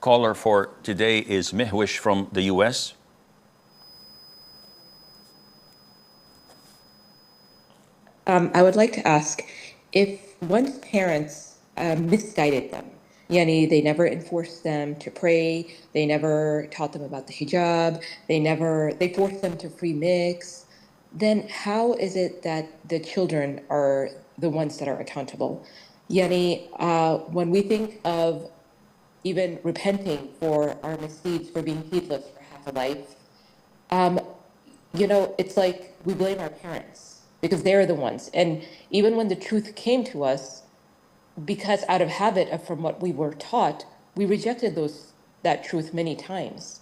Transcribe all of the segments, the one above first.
caller for today is Mihwish from the US. I would like to ask if one's parents misguided them, yani they never enforced them to pray, they never taught them about the hijab, they forced them to free mix, then how is it that the children are the ones that are accountable? Yani, when we think of even repenting for our misdeeds, for being heedless for half a life, um, it's like we blame our parents because they're the ones. And even when the truth came to us, because out of habit of from what we were taught, we rejected that truth many times.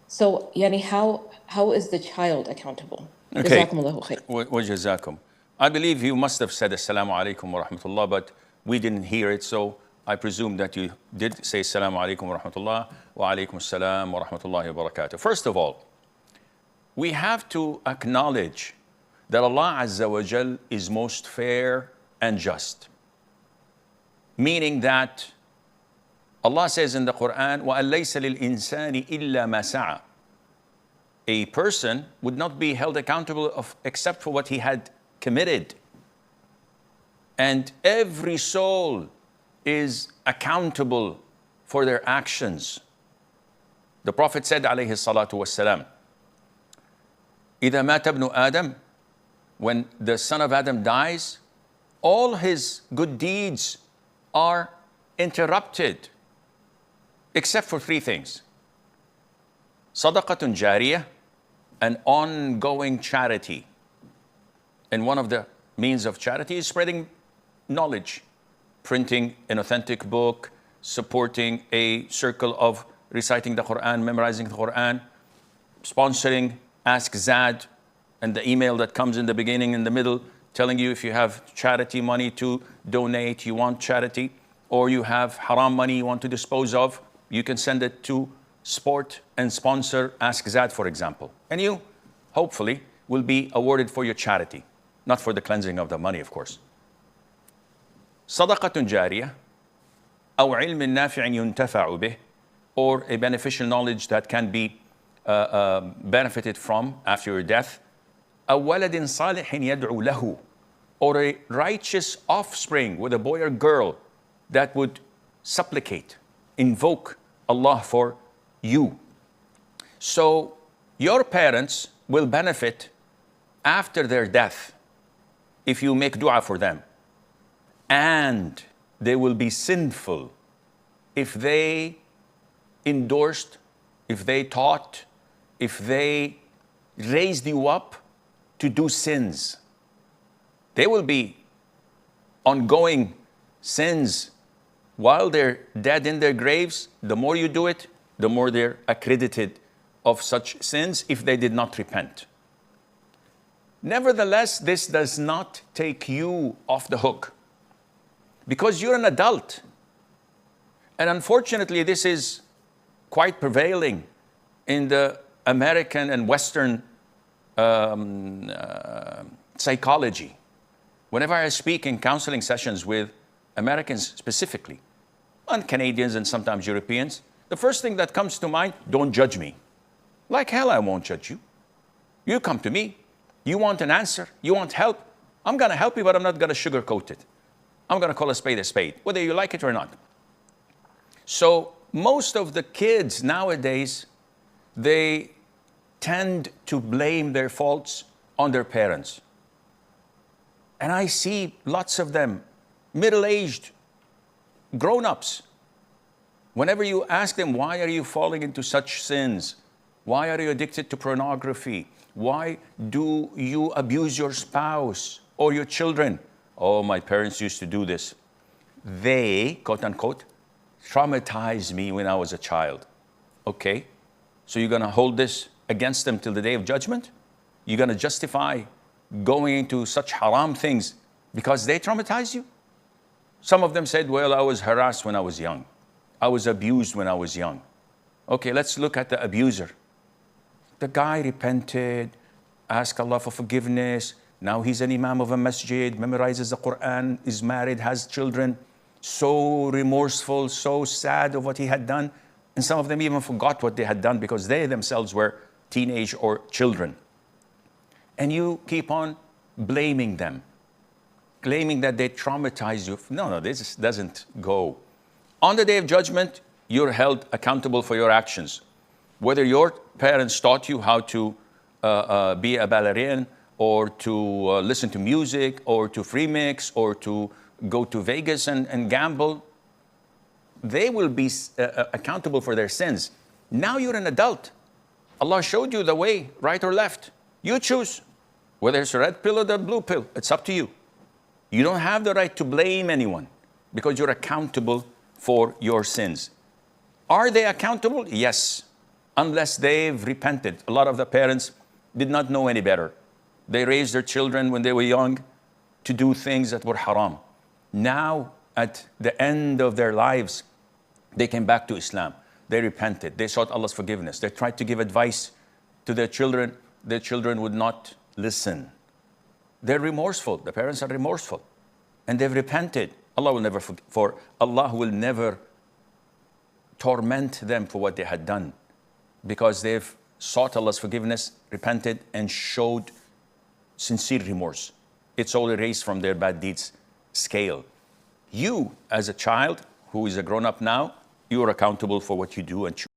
So, Yani, how is the child accountable? Okay. Jazakumullahu khair. Wajazakum. I believe you must have said Assalamu alaikum wa rahmatullah, but we didn't hear it, so I presume that you did say Assalamu alaikum wa rahmatullah wa alaikum assalam wa rahmatullahi wa barakatuh. First of all, we have to acknowledge that Allah Azza wa Jal is most fair and just. Meaning that Allah says in the Quran, وَأَن لَيْسَ لِلْإِنسَانِ إِلَّا مَا سَعَى. A person would not be held accountable except for what he had committed. And every soul is accountable for their actions. The Prophet said, alayhi salatu wassalam, إِذَا مَاتَ ابْنُ آدَمَ, when the son of Adam dies, all his good deeds are interrupted, except for three things. Sadaqatun jariyah, an ongoing charity. And one of the means of charity is spreading knowledge, printing an authentic book, supporting a circle of reciting the Quran, memorizing the Quran, sponsoring Ask Zad, and the email that comes in the beginning, in the middle, telling you if you have charity money to donate, you want charity, or you have haram money you want to dispose of, you can send it to support and sponsor Ask Zad, for example. And you, hopefully, will be awarded for your charity, not for the cleansing of the money, of course. Sadaqatun jariyah, أو علم نافع ينتفع به, or a beneficial knowledge that can be benefited from after your death. أو ولد صالح يدعو له, or a righteous offspring with a boy or girl that would supplicate, invoke Allah for you. So your parents will benefit after their death if you make dua for them. And they will be sinful if they endorsed, if they taught, if they raised you up to do sins. They will be ongoing sins while they're dead in their graves. The more you do it, the more they're accredited of such sins if they did not repent. Nevertheless, this does not take you off the hook, because you're an adult. And unfortunately, this is quite prevailing in the American and Western psychology. Whenever I speak in counseling sessions with Americans specifically, and Canadians and sometimes Europeans, the first thing that comes to mind, don't judge me. Like hell, I won't judge you. You come to me, you want an answer, you want help. I'm gonna help you, but I'm not gonna sugarcoat it. I'm gonna call a spade, whether you like it or not. So most of the kids nowadays, they tend to blame their faults on their parents. And I see lots of them, middle-aged, grown-ups. Whenever you ask them, why are you falling into such sins? Why are you addicted to pornography? Why do you abuse your spouse or your children? Oh, my parents used to do this. They, quote unquote, traumatized me when I was a child. Okay, so you're gonna hold this against them till the day of judgment? You're gonna justify going into such haram things because they traumatized you? Some of them said, well, I was harassed when I was young. I was abused when I was young. Okay, let's look at the abuser. The guy repented, asked Allah for forgiveness. Now he's an imam of a masjid, memorizes the Quran, is married, has children. So remorseful, so sad of what he had done. And some of them even forgot what they had done because they themselves were teenage or children. And you keep on blaming them, claiming that they traumatized you. No, this doesn't go. On the day of judgment, you're held accountable for your actions. Whether your parents taught you how to be a ballerina, or to listen to music, or to free mix, or to go to Vegas and gamble, they will be accountable for their sins. Now you're an adult. Allah showed you the way, right or left. You choose whether it's a red pill or the blue pill. It's up to you. You don't have the right to blame anyone because you're accountable for your sins. Are they accountable? Yes, unless they've repented. A lot of the parents did not know any better. They raised their children when they were young to do things that were haram. Now, at the end of their lives, they came back to Islam. They repented. They sought Allah's forgiveness. They tried to give advice to their children. Their children would not listen. They're remorseful. The parents are remorseful. And they've repented. Allah will never torment them for what they had done, because they've sought Allah's forgiveness, repented, and showed sincere remorse. It's all erased from their bad deeds scale. You, as a child who is a grown-up now, you are accountable for what you do and choose.